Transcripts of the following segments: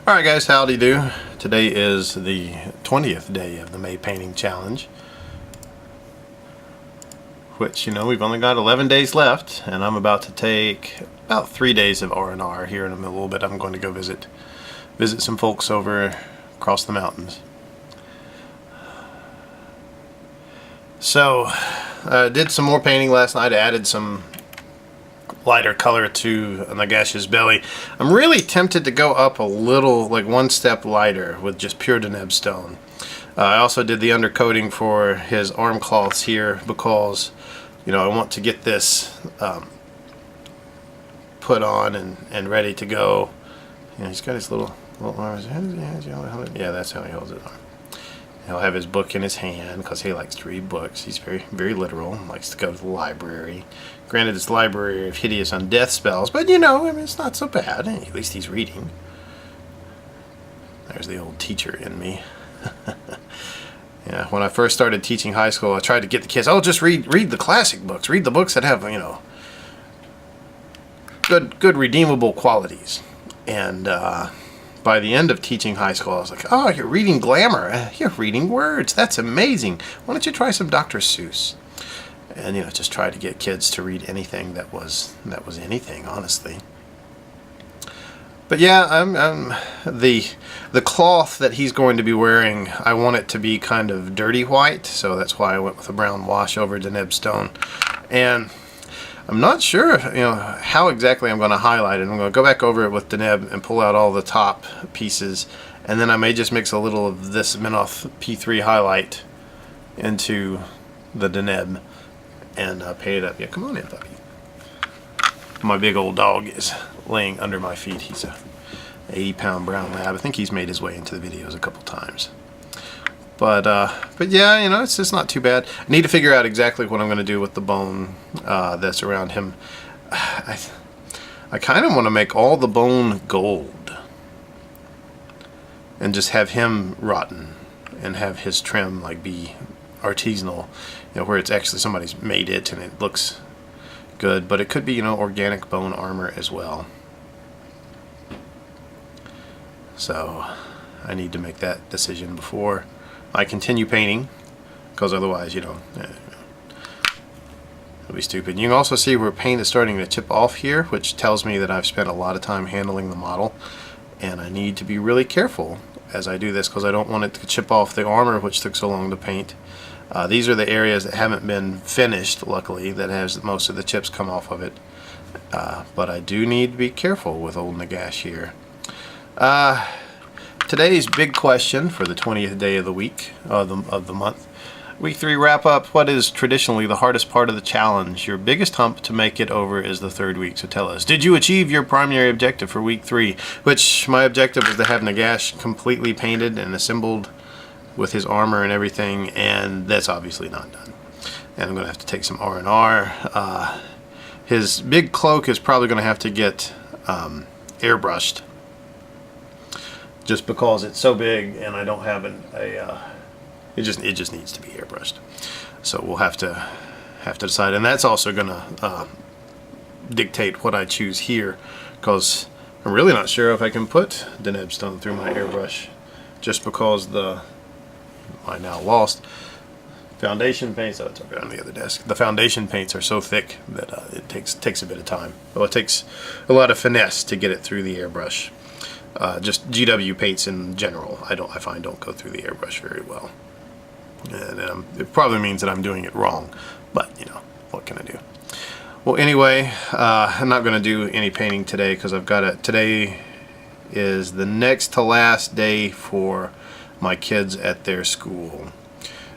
Alright guys, howdy do. Today is the 20th day of the May Painting Challenge. Which, you know, we've only got 11 days left, and I'm about to take about 3 days of R&R here in a little bit. I'm going to go visit some folks over across the mountains. So, I did some more painting last night. I added some lighter color to Nagash's belly. I'm really tempted to go up a little, like one step lighter with just pure Deneb stone. I also did the undercoating for his arm cloths here because, you know, I want to get this put on and ready to go. You know, he's got his little arms. Yeah, that's how he holds his arm. He'll have his book in his hand because he likes to read books. He's very literal, likes to go to the library. Granted, it's library of hideous undeath spells, but you know, I mean, it's not so bad. At least he's reading. There's the old teacher in me. Yeah, when I first started teaching high school, I tried to get the kids, oh, just read the classic books. Read the books that have, you know, good redeemable qualities. And by the end of teaching high school, I was like, oh, you're reading glamour. You're reading words. That's amazing. Why don't you try some Dr. Seuss? And, you know, just try to get kids to read anything that was anything, honestly. But yeah, the cloth that he's going to be wearing, I want it to be kind of dirty white, so that's why I went with a brown wash over Deneb stone. And I'm not sure, you know, how exactly I'm going to highlight it. I'm going to go back over it with Deneb and pull out all the top pieces, and then I may just mix a little of this Minoth P3 highlight into the Deneb and paint it up. Yeah, come on in, puppy. My big old dog is laying under my feet. He's a 80-pound brown lab. I think he's made his way into the videos a couple times. But yeah, you know, it's just not too bad. I need to figure out exactly what I'm going to do with the bone that's around him. I kind of want to make all the bone gold and just have him rotten and have his trim like be artisanal, you know, where it's actually somebody's made it and it looks good. But it could be, you know, organic bone armor as well. So I need to make that decision before I continue painting, because otherwise, you know, it'll be stupid. You can also see where paint is starting to chip off here, which tells me that I've spent a lot of time handling the model, and I need to be really careful as I do this because I don't want it to chip off the armor, which took so long to paint. These are the areas that haven't been finished, luckily, that has most of the chips come off of it. But I do need to be careful with old Nagash here. Today's big question for the 20th day of the week, of the month. Week 3 wrap up. What is traditionally the hardest part of the challenge? Your biggest hump to make it over is the 3rd week. So tell us, did you achieve your primary objective for week 3? Which my objective was to have Nagash completely painted and assembled with his armor and everything, and that's obviously not done. And I'm going to have to take some R&R. His big cloak is probably going to have to get airbrushed, just because it's so big and I don't have it just needs to be airbrushed. So we'll have to decide, and that's also going to dictate what I choose here, because I'm really not sure if I can put Deneb stone through my airbrush, just because my now lost foundation paints. Oh, it's over on the other desk. The foundation paints are so thick that it takes a bit of time. Well, it takes a lot of finesse to get it through the airbrush. Just GW paints in general, I find don't go through the airbrush very well, and it probably means that I'm doing it wrong. But you know, what can I do? Well, anyway, I'm not going to do any painting today because I've got it. Today is the next to last day for my kids at their school,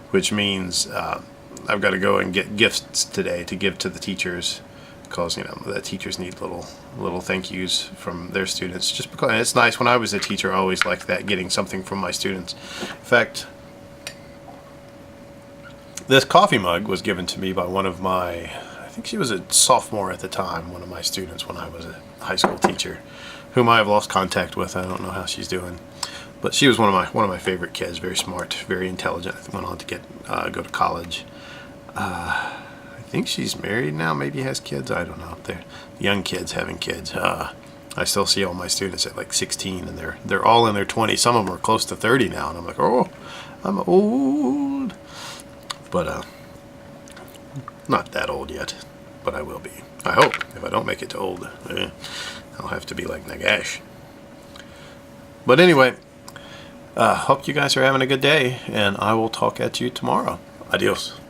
which means I've got to go and get gifts today to give to the teachers, because you know the teachers need little thank yous from their students. Just because it's nice. When I was a teacher, I always liked that, getting something from my students. In fact, this coffee mug was given to me by one of my, I think she was a sophomore at the time, one of my students when I was a high school teacher, whom I have lost contact with. I don't know how she's doing. But she was one of my favorite kids. Very smart, very intelligent. Went on to go to college. I think she's married now. Maybe has kids. I don't know. They're young kids having kids. I still see all my students at like 16, and they're all in their 20s. Some of them are close to 30 now, and I'm like, oh, I'm old. But not that old yet, but I will be. I hope. If I don't make it to old, I'll have to be like Nagash. But anyway, hope you guys are having a good day, and I will talk at you tomorrow. Adios.